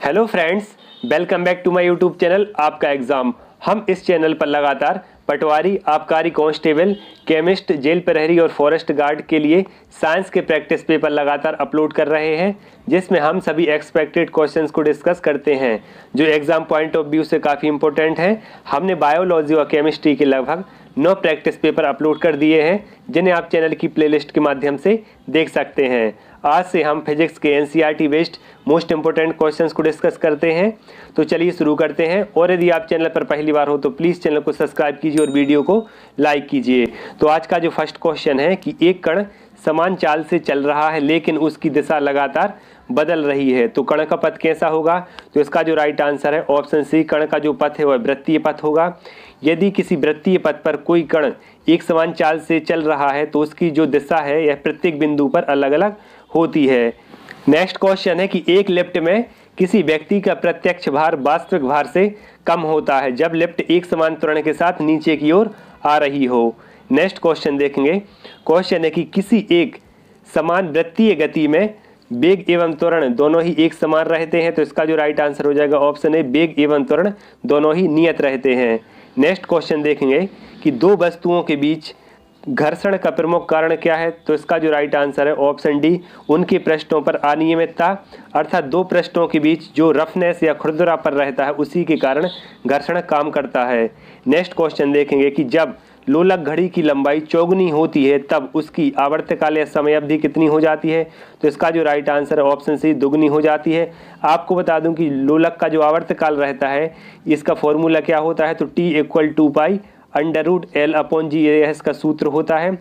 Hello friends, welcome back to my YouTube channel आपका exam. हम इस चैनल पर लगातार पटवारी, आबकारी कांस्टेबल, केमिस्ट, जेल प्रहरी और फॉरेस्ट गार्ड के लिए साइंस के प्रैक्टिस पेपर लगातार अपलोड कर रहे हैं, जिसमें हम सभी एक्सपेक्टेड क्वेश्चंस को डिस्कस करते हैं जो एग्जाम पॉइंट ऑफ व्यू से काफ़ी इंपॉर्टेंट है। हमने बायोलॉजी और केमिस्ट्री के लगभग 9 प्रैक्टिस पेपर अपलोड कर दिए हैं, जिन्हें आप चैनल की प्लेलिस्ट के माध्यम से देख सकते हैं। आज से हम फिजिक्स के NCERT based most important questions को डिस्कस करते हैं। तो चलिए शुरू करते हैं। और यदि आप चैनल पर पहली बार हो तो प्लीज़ चैनल को सब्सक्राइब कीजिए और वीडियो को लाइक कीजिए। तो आज का जो फर्स्ट क्वेश्चन है कि एक कण समान चाल से चल रहा है लेकिन उसकी दिशा लगातार बदल रही है, तो कण का पथ कैसा होगा? तो इसका जो राइट आंसर है ऑप्शन सी, कण का जो पथ है वह वृत्तीय पथ होगा। यदि किसी वृत्तीय पथ पर कोई कण एक समान चाल से चल रहा है तो उसकी जो दिशा है यह प्रत्येक बिंदु पर अलग अलग होती है। नेक्स्ट क्वेश्चन है कि एक लिफ्ट में किसी व्यक्ति का प्रत्यक्ष भार वास्तविक भार से कम होता है जब लिफ्ट एक समान त्वरण के साथ नीचे की ओर आ रही हो। नेक्स्ट क्वेश्चन देखेंगे। क्वेश्चन है कि किसी एक समान वृत्तीय गति में वेग एवं त्वरण दोनों ही एक समान रहते हैं, तो इसका जो राइट आंसर हो जाएगा ऑप्शन ए, वेग एवं त्वरण दोनों ही नियत रहते हैं। नेक्स्ट क्वेश्चन देखेंगे कि दो वस्तुओं के बीच घर्षण का प्रमुख कारण क्या है? तो इसका जो राइट आंसर है ऑप्शन डी, उनके पृष्ठों पर अनियमितता, अर्थात दो पृष्ठों के बीच जो रफनेस या खुरदरापन रहता है उसी के कारण घर्षण काम करता है। नेक्स्ट क्वेश्चन देखेंगे कि जब लोलक घड़ी की लंबाई चौगुनी होती है तब उसकी आवर्तकाल या समय अवधि कितनी हो जाती है? तो इसका जो राइट आंसर है ऑप्शन सी, दुगनी हो जाती है। आपको बता दूं कि लोलक का जो आवर्तकाल रहता है इसका फॉर्मूला क्या होता है? तो T = 2π √L/G, यह इसका सूत्र होता है।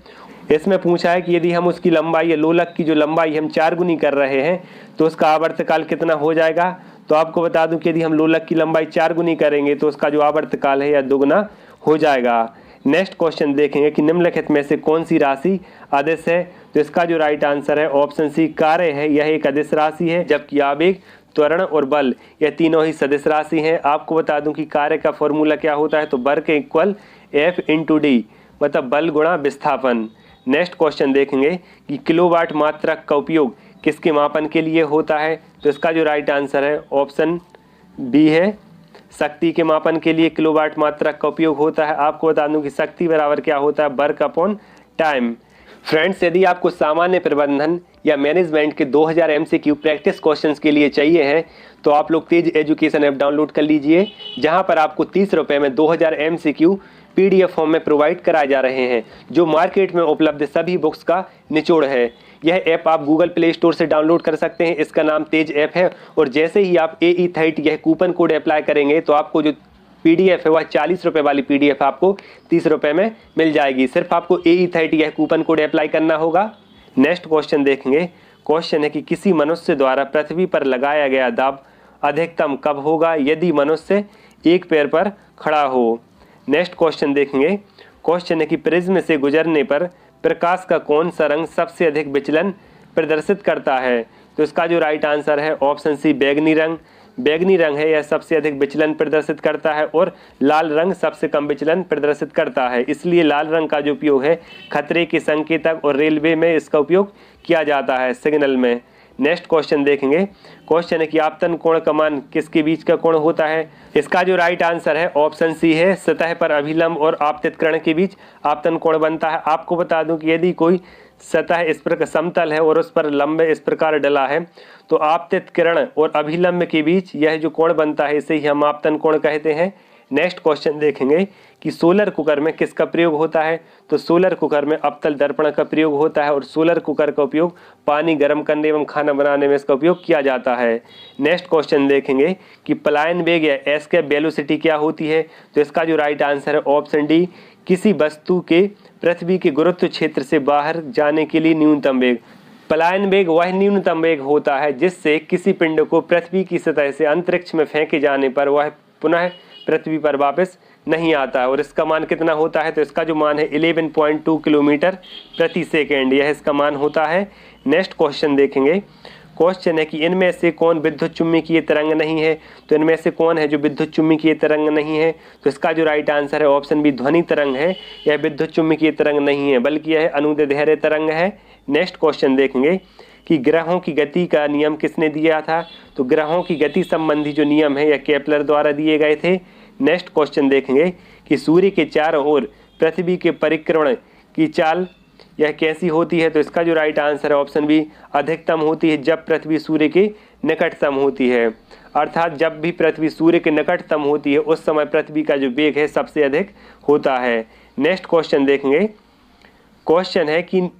इसमें पूछा है कि यदि हम उसकी लंबाई या लोलक की जो लंबाई हम 4 गुनी कर रहे हैं तो उसका आवर्तकाल कितना हो जाएगा? तो आपको बता दूं कि यदि हम लोलक की लंबाई 4 गुनी करेंगे तो उसका जो आवर्तकाल है यह दुगना हो जाएगा। नेक्स्ट क्वेश्चन देखेंगे कि निम्नलिखित में से कौन सी राशि अदिश है? तो इसका जो राइट आंसर है ऑप्शन सी, कार्य है, यह एक अदिश राशि है, जबकि आवेग, त्वरण और बल यह तीनों ही सदिश राशि हैं। आपको बता दूं कि कार्य का फॉर्मूला क्या होता है? तो वर्क इक्वल F/D, मतलब बल गुणा विस्थापन। नेक्स्ट क्वेश्चन देखेंगे कि किलोवाट मात्रक का उपयोग किसके मापन के लिए होता है? तो इसका जो राइट आंसर है ऑप्शन बी है, शक्ति के मापन के लिए किलोवाट मात्रक का उपयोग होता है। आपको बता दूं कि शक्ति बराबर क्या होता है? Work upon time. फ्रेंड्स, यदि आपको सामान्य प्रबंधन या मैनेजमेंट के 2000 MCQ प्रैक्टिस क्वेश्चंस के लिए चाहिए हैं तो आप लोग तेज एजुकेशन ऐप डाउनलोड कर लीजिए, जहां पर आपको 30 रुपये में 2000 MCQ PDF फॉर्म में प्रोवाइड कराए जा रहे हैं, जो मार्केट में उपलब्ध सभी बुक्स का निचोड़ है। यह ऐप आप गूगल प्ले स्टोर से डाउनलोड कर सकते हैं। इसका नाम तेज ऐप है और जैसे ही आप AE30 यह कूपन कोड अप्लाई करेंगे तो आपको जो PDF है वह 40 रुपये वाली PDF आपको 30 रुपये में मिल जाएगी। सिर्फ आपको AE30 यह कूपन कोड अप्लाई करना होगा। नेक्स्ट क्वेश्चन देखेंगे। क्वेश्चन है कि किसी मनुष्य द्वारा पृथ्वी पर लगाया गया दाब अधिकतम कब होगा यदि मनुष्य एक पैर पर खड़ा हो? नेक्स्ट क्वेश्चन देखेंगे। क्वेश्चन है कि प्रिज्म से गुजरने पर प्रकाश का कौन सा रंग सबसे अधिक विचलन प्रदर्शित करता है? तो इसका जो राइट आंसर है ऑप्शन सी, बैगनी रंग। बैगनी रंग है यह सबसे अधिक विचलन प्रदर्शित करता है और लाल रंग सबसे कम विचलन प्रदर्शित करता है। इसलिए लाल रंग का जो उपयोग है खतरे के संकेतक और रेलवे में इसका उपयोग किया जाता है, सिग्नल में। नेक्स्ट क्वेश्चन देखेंगे। क्वेश्चन है कि आपतन कोण का मान किसके बीच का कोण होता है? इसका जो राइट आंसर है ऑप्शन सी है, सतह पर अभिलंब और आपतित किरण के बीच आपतन कोण बनता है। आपको बता दूं कि यदि कोई सतह इस प्रकार समतल है और उस पर लंब इस प्रकार डला है तो आपतित किरण और अभिलंब के बीच यह जो कोण बनता है इसे ही हम आपतन कोण कहते हैं। नेक्स्ट क्वेश्चन देखेंगे कि सोलर कुकर में किसका प्रयोग होता है? तो सोलर कुकर में अवतल दर्पण का प्रयोग होता है और सोलर कुकर का उपयोग पानी गर्म करने एवं खाना बनाने में इसका उपयोग किया जाता है। नेक्स्ट क्वेश्चन देखेंगे कि पलायन वेग या एस्केप वेलोसिटी क्या होती है? तो इसका जो राइट आंसर है ऑप्शन डी, किसी वस्तु के पृथ्वी के गुरुत्व क्षेत्र से बाहर जाने के लिए न्यूनतम वेग। पलायन वेग वह न्यूनतम वेग होता है जिससे किसी पिंड को पृथ्वी की सतह से अंतरिक्ष में फेंके जाने पर वह पुनः पृथ्वी पर वापस नहीं आता है। और इसका मान कितना होता है? तो इसका जो मान है 11.2 किलोमीटर प्रति सेकेंड, यह इसका मान होता है। नेक्स्ट क्वेश्चन देखेंगे। क्वेश्चन है कि इनमें से कौन विद्युत चुम्बकीय तरंग नहीं है? तो इनमें से कौन है जो विद्युत चुम्बकीय तरंग नहीं है? तो इसका जो राइट आंसर है ऑप्शन बी, ध्वनि तरंग है। यह विद्युत चुम्बकीय तरंग नहीं है बल्कि यह अनुदैर्ध्य तरंग है। नेक्स्ट क्वेश्चन देखेंगे कि ग्रहों की गति का नियम किसने दिया था? तो ग्रहों की गति संबंधी जो नियम है यह केपलर द्वारा दिए गए थे। नेक्स्ट क्वेश्चन देखेंगे कि सूर्य के चारों ओर पृथ्वी के परिक्रमण की चाल यह कैसी होती है? तो इसका जो राइट आंसर है ऑप्शन बी, अधिकतम होती है जब पृथ्वी सूर्य के निकटतम होती है। अर्थात जब भी पृथ्वी सूर्य के निकटतम होती है उस समय पृथ्वी का जो वेग है सबसे अधिक होता है। नेक्स्ट क्वेश्चन देखेंगे। क्वेश्चन है कि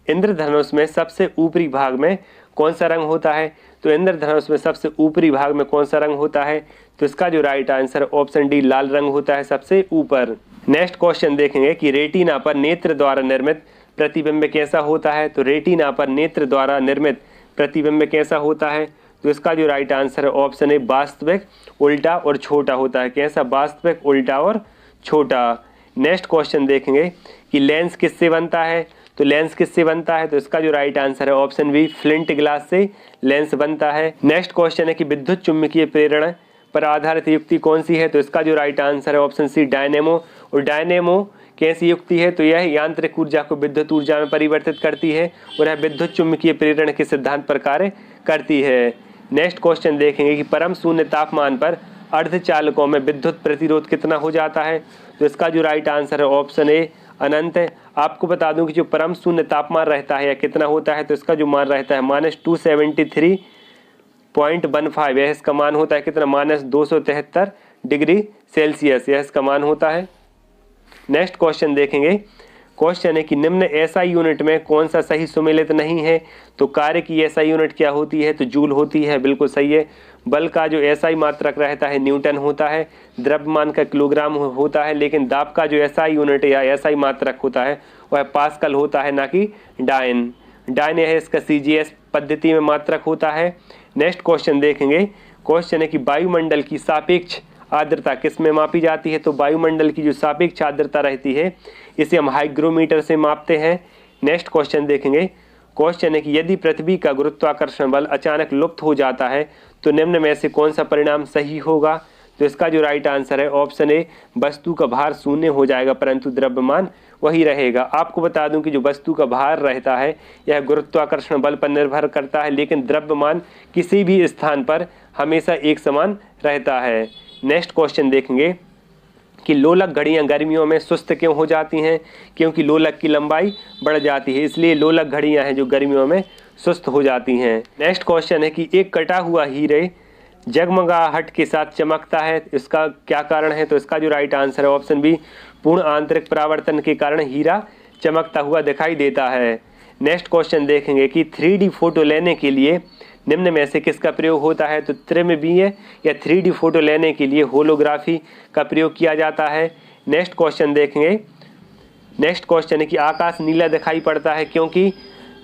इंद्रधनुष में सबसे ऊपरी भाग में कौन सा रंग होता है? तो इंद्रधनुष में सबसे ऊपरी भाग में कौन सा रंग होता है? तो इसका जो राइट आंसर ऑप्शन डी, लाल रंग होता है सबसे ऊपर। नेक्स्ट क्वेश्चन देखेंगे कि रेटिना पर नेत्र द्वारा निर्मित प्रतिबिंब कैसा होता है? तो रेटिना पर नेत्र द्वारा निर्मित प्रतिबिंब कैसा होता है? तो इसका जो राइट आंसर है ऑप्शन ए, वास्तविक, उल्टा और छोटा होता है। कैसा? वास्तविक, उल्टा और छोटा। नेक्स्ट क्वेश्चन देखेंगे कि लेंस किससे बनता है? तो लेंस किससे बनता है? तो इसका जो राइट आंसर है ऑप्शन बी, फ्लिंट ग्लास से लेंस बनता है। नेक्स्ट क्वेश्चन है कि विद्युत चुम्बकीय प्रेरण पर आधारित युक्ति कौन सी है? तो इसका जो राइट आंसर है ऑप्शन सी, डायनेमो। और डायनेमो कैसी युक्ति है? तो यह यांत्रिक ऊर्जा को विद्युत ऊर्जा में परिवर्तित करती है और यह विद्युत चुम्बकीय प्रेरण के सिद्धांत पर कार्य करती है। नेक्स्ट क्वेश्चन देखेंगे कि परम शून्य तापमान पर अर्धचालकों में विद्युत प्रतिरोध कितना हो जाता है? तो इसका जो राइट आंसर है ऑप्शन ए, अनंत है। आपको बता दूं कि जो परम शून्य तापमान रहता है या कितना होता है? तो इसका जो मान रहता है -273.15, यह इसका मान होता है कितना? -273 डिग्री सेल्सियस, यह इसका मान होता है। नेक्स्ट क्वेश्चन देखेंगे। क्वेश्चन है कि निम्न एसआई यूनिट में कौन सा सही सुमेलित नहीं है? तो कार्य की एसआई यूनिट क्या होती है? तो जूल होती है, बिल्कुल सही है। बल का जो एसआई मात्रक रहता है न्यूटन होता है। द्रव्यमान का किलोग्राम होता है, लेकिन दाब का जो एसआई यूनिट या एसआई मात्रक होता है वह पास्कल होता है, ना कि डायन। डायन है इसका सीजीएस पद्धति में मात्रक होता है। नेक्स्ट क्वेश्चन देखेंगे। क्वेश्चन है कि वायुमंडल की सापेक्ष आर्द्रता किस में मापी जाती है? तो वायुमंडल की जो सापेक्ष आर्द्रता रहती है इसे हम हाइग्रोमीटर से मापते हैं। नेक्स्ट क्वेश्चन देखेंगे। क्वेश्चन है कि यदि पृथ्वी का गुरुत्वाकर्षण बल अचानक लुप्त हो जाता है तो निम्न में से कौन सा परिणाम सही होगा? तो इसका जो राइट आंसर है ऑप्शन ए, वस्तु का भार शून्य हो जाएगा परंतु द्रव्यमान वही रहेगा। आपको बता दूं कि जो वस्तु का भार रहता है यह गुरुत्वाकर्षण बल पर निर्भर करता है, लेकिन द्रव्यमान किसी भी स्थान पर हमेशा एक समान रहता है। नेक्स्ट क्वेश्चन देखेंगे कि लोलक घड़ियां गर्मियों में सुस्त क्यों हो जाती हैं? क्योंकि लोलक की लंबाई बढ़ जाती है, इसलिए लोलक घड़ियां हैं जो गर्मियों में सुस्त हो जाती हैं। नेक्स्ट क्वेश्चन है कि एक कटा हुआ हीरे जगमगाहट के साथ चमकता है, इसका क्या कारण है? तो इसका जो राइट आंसर है ऑप्शन बी, पूर्ण आंतरिक परावर्तन के कारण हीरा चमकता हुआ दिखाई देता है। नेक्स्ट क्वेश्चन देखेंगे कि 3D फोटो लेने के लिए निम्न में से किसका प्रयोग होता है? तो त्रिमितीय या 3D फोटो लेने के लिए होलोग्राफी का प्रयोग किया जाता है। नेक्स्ट क्वेश्चन देखेंगे। नेक्स्ट क्वेश्चन है कि आकाश नीला दिखाई पड़ता है क्योंकि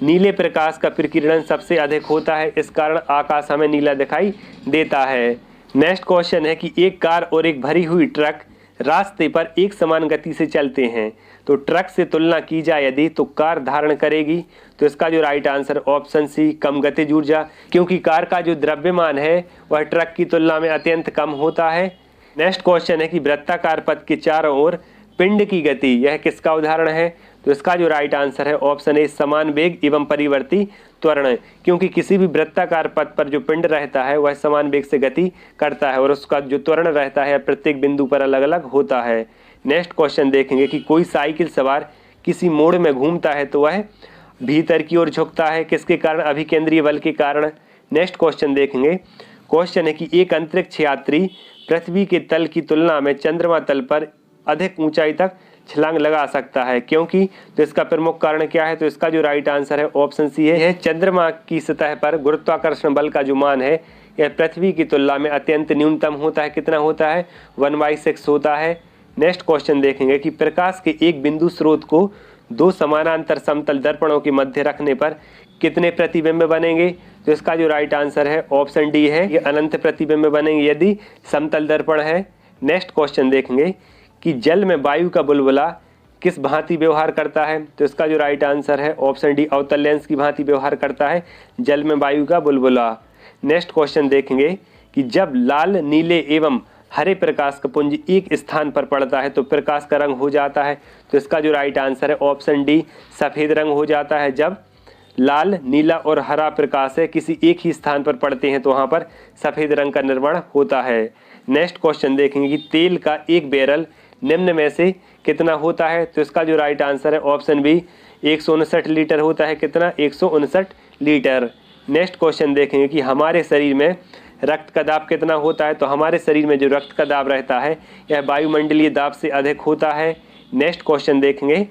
नीले प्रकाश का प्रकीर्णन सबसे अधिक होता है, इस कारण आकाश हमें नीला दिखाई देता है। नेक्स्ट क्वेश्चन है कि एक कार और एक भरी हुई ट्रक रास्ते पर एक समान गति से चलते हैं, तो ट्रक से तुलना की जाए यदि तो कार धारण करेगी। तो इसका जो राइट आंसर ऑप्शन सी, कम गतिज ऊर्जा, क्योंकि कार का जो द्रव्यमान है वह ट्रक की तुलना में अत्यंत कम होता है। नेक्स्ट क्वेश्चन है कि वृत्ताकार पथ के चारों ओर पिंड की गति यह किसका उदाहरण है? तो इसका जो राइट आंसर है ऑप्शन ए, समान वेग एवं परिवर्ती त्वरण, क्योंकि किसी भी वृत्ताकार पथ पर जो पिंड रहता है वह समान वेग से गति करता है और उसका जो त्वरण रहता है प्रत्येक बिंदु पर अलग अलग होता है। नेक्स्ट क्वेश्चन देखेंगे कि कोई साइकिल सवार किसी मोड़ में घूमता है तो वह भीतर की ओर झुकता है, किसके कारण? अभिकेंद्रीय बल के कारण। नेक्स्ट क्वेश्चन देखेंगे। क्वेश्चन है कि एक अंतरिक्ष यात्री पृथ्वी के तल की तुलना में चंद्रमा तल पर अधिक ऊंचाई तक छलांग लगा सकता है, क्योंकि? तो इसका प्रमुख कारण क्या है? तो इसका जो राइट आंसर है ऑप्शन सी है, चंद्रमा की सतह पर गुरुत्वाकर्षण बल का जो मान है यह पृथ्वी की तुलना में अत्यंत न्यूनतम होता है। कितना होता है? 1/6 होता है। नेक्स्ट क्वेश्चन देखेंगे कि प्रकाश के एक बिंदु स्रोत को दो समानांतर समतल दर्पणों के मध्य रखने पर कितने प्रतिबिंब बनेंगे? तो इसका जो राइट आंसर है ऑप्शन डी है, ये अनंत प्रतिबिंब बनेंगे यदि समतल दर्पण है। नेक्स्ट क्वेश्चन देखेंगे कि जल में वायु का बुलबुला किस भांति व्यवहार करता है? तो इसका जो राइट आंसर है ऑप्शन डी, अवतल लेंस की भांति व्यवहार करता है जल में वायु का बुलबुला। नेक्स्ट क्वेश्चन देखेंगे कि जब लाल, नीले एवं हरे प्रकाश का पुंज एक स्थान पर पड़ता है तो प्रकाश का रंग हो जाता है। तो इसका जो राइट आंसर है ऑप्शन डी, सफेद रंग हो जाता है जब लाल, नीला और हरा प्रकाश है किसी एक ही स्थान पर पड़ते हैं तो वहाँ पर सफ़ेद रंग का निर्माण होता है। नेक्स्ट क्वेश्चन देखेंगे कि तेल का एक बैरल निम्न में से कितना होता है, तो इसका जो राइट आंसर है ऑप्शन बी 159 लीटर होता है। कितना? 159 लीटर। नेक्स्ट क्वेश्चन देखेंगे कि हमारे शरीर में रक्त का दाब कितना होता है, तो हमारे शरीर में जो रक्त का दाब रहता है यह वायुमंडलीय दाब से अधिक होता है। नेक्स्ट क्वेश्चन देखेंगे।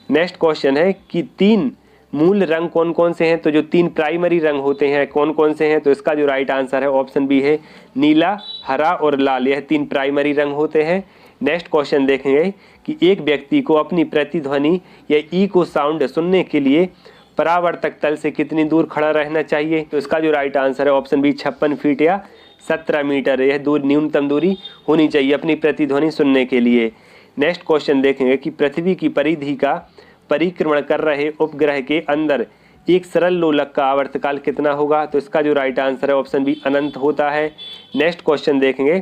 नेक्स्ट क्वेश्चन है कि 3 मूल रंग कौन कौन से हैं, तो जो 3 प्राइमरी रंग होते हैं कौन कौन से हैं, तो इसका जो राइट आंसर है ऑप्शन बी है नीला, हरा और लाल। यह 3 प्राइमरी रंग होते हैं। नेक्स्ट क्वेश्चन देखेंगे कि एक व्यक्ति को अपनी प्रतिध्वनि या इको साउंड सुनने के लिए परावर्तक तल से कितनी दूर खड़ा रहना चाहिए, तो इसका जो राइट आंसर है ऑप्शन बी 56 फीट या 17 मीटर। यह न्यूनतम दूरी होनी चाहिए अपनी प्रतिध्वनि सुनने के लिए। नेक्स्ट क्वेश्चन देखेंगे कि पृथ्वी की परिधि का परिक्रमण कर रहे उपग्रह के अंदर एक सरल लोलक का आवर्तकाल कितना होगा, तो इसका जो राइट आंसर है ऑप्शन बी अनंत होता है। नेक्स्ट क्वेश्चन देखेंगे।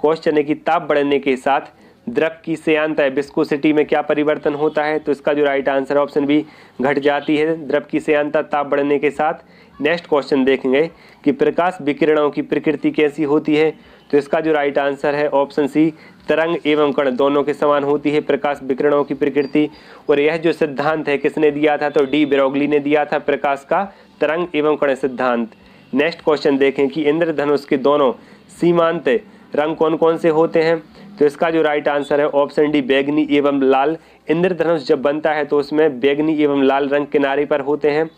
क्वेश्चन है कि ताप बढ़ने के साथ द्रव की श्यानता विस्कोसिटी में क्या परिवर्तन होता है, तो इसका जो राइट आंसर है ऑप्शन बी घट जाती है द्रव की श्यानता ताप बढ़ने के साथ। नेक्स्ट क्वेश्चन देखेंगे कि प्रकाश विकिरणों की प्रकृति कैसी होती है, तो इसका जो राइट आंसर है ऑप्शन सी तरंग एवं कण दोनों के समान होती है प्रकाश विकिरणों की प्रकृति। और यह जो सिद्धांत है किसने दिया था, तो डी ब्रोगली ने दिया था, प्रकाश का तरंग एवं कण सिद्धांत। नेक्स्ट क्वेश्चन देखें कि इंद्रधनुष के दोनों सीमांत रंग कौन कौन से होते हैं, तो इसका जो राइट आंसर है ऑप्शन डी बैगनी एवं लाल। इंद्रधनुष जब बनता है तो उसमें बैगनी एवं लाल रंग किनारे पर होते हैं।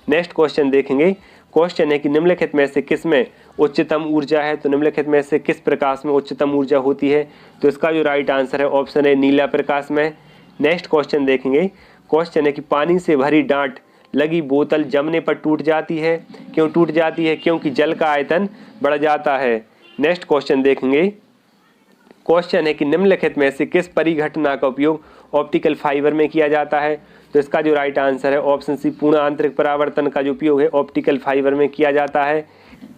नेक्स्ट क्वेश्चन देखेंगे। क्वेश्चन है कि निम्नलिखित में से किस में उच्चतम ऊर्जा है, तो निम्नलिखित में से किस प्रकाश में उच्चतम ऊर्जा होती है, तो इसका जो राइट आंसर है ऑप्शन है नीला प्रकाश में। नेक्स्ट क्वेश्चन देखेंगे। क्वेश्चन है कि पानी से भरी डांट लगी बोतल जमने पर टूट जाती है, क्यों टूट जाती है, क्योंकि जल का आयतन बढ़ जाता है। नेक्स्ट क्वेश्चन देखेंगे। क्वेश्चन है कि निम्नलिखित में से किस परिघटना का उपयोग ऑप्टिकल फाइबर में किया जाता है, तो इसका जो राइट आंसर है ऑप्शन सी पूर्ण आंतरिक परावर्तन का जो उपयोग है ऑप्टिकल फाइबर में किया जाता है।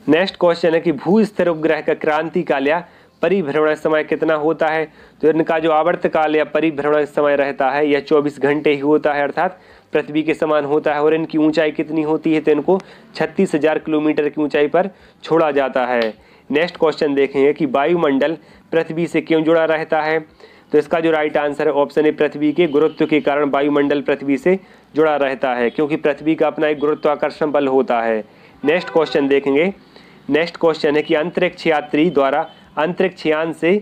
नेक्स्ट क्वेश्चन है कि भू स्थिर उपग्रह का क्रांतिकाल या परिभ्रमण समय कितना होता है, तो इनका जो आवर्तकाल या परिभ्रमण समय रहता है यह 24 घंटे ही होता है, अर्थात पृथ्वी के समान होता है। और इनकी ऊंचाई कितनी होती है, तो इनको 36,000 किलोमीटर की ऊंचाई पर छोड़ा जाता है। नेक्स्ट क्वेश्चन देखेंगे कि वायुमंडल पृथ्वी से क्यों जुड़ा रहता है, तो इसका जो राइट आंसर है ऑप्शन ए पृथ्वी के गुरुत्व के कारण वायुमंडल पृथ्वी से जुड़ा रहता है, क्योंकि पृथ्वी का अपना एक गुरुत्वाकर्षण बल होता है। नेक्स्ट क्वेश्चन देखेंगे। नेक्स्ट क्वेश्चन है कि अंतरिक्ष यात्री द्वारा अंतरिक्ष यान से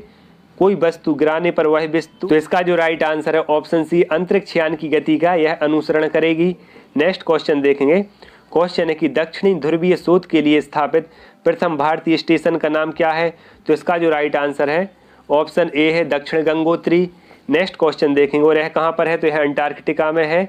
कोई वस्तु गिराने पर वह वस्तु, तो इसका जो राइट आंसर है ऑप्शन सी अंतरिक्ष यान की गति का यह अनुसरण करेगी। नेक्स्ट क्वेश्चन देखेंगे। क्वेश्चन है कि दक्षिणी ध्रुवीय शोध के लिए स्थापित प्रथम भारतीय स्टेशन का नाम क्या है, तो इसका जो राइट आंसर है ऑप्शन ए है दक्षिण गंगोत्री। नेक्स्ट क्वेश्चन देखेंगे और यह कहाँ पर है, तो यह अंटार्कटिका में है।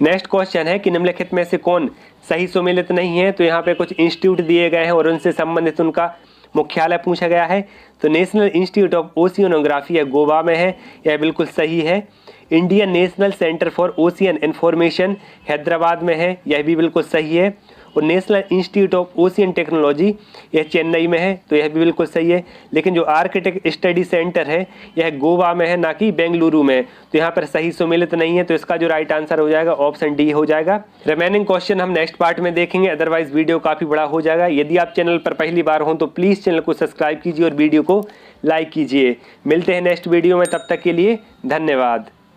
नेक्स्ट क्वेश्चन है कि निम्नलिखित में से कौन सही सुमेलित नहीं है, तो यहाँ पे कुछ इंस्टीट्यूट दिए गए हैं और उनसे संबंधित उनका मुख्यालय पूछा गया है। तो नेशनल इंस्टीट्यूट ऑफ ओशियनोग्राफी यह गोवा में है, यह बिल्कुल सही है। Indian national centre for ocean information Hyderabad में है, यह भी बिल्कुल सही है। और national institute of ocean technology यह चेन्नई में है, तो यह भी बिल्कुल सही है। लेकिन जो आर्किटेक्ट स्टडी सेंटर है यह गोवा में है, ना कि बेंगलुरु में, तो यहाँ पर सही सुमेलित नहीं है, तो इसका जो राइट आंसर हो जाएगा ऑप्शन डी हो जाएगा। रिमेनिंग क्वेश्चन हम नेक्स्ट पार्ट में देखेंगे, अदरवाइज वीडियो काफ़ी बड़ा हो जाएगा। यदि आप चैनल पर पहली बार हो तो प्लीज़ चैनल को सब्सक्राइब कीजिए और वीडियो को लाइक कीजिए। मिलते हैं नेक्स्ट वीडियो में, तब तक के लिए धन्यवाद।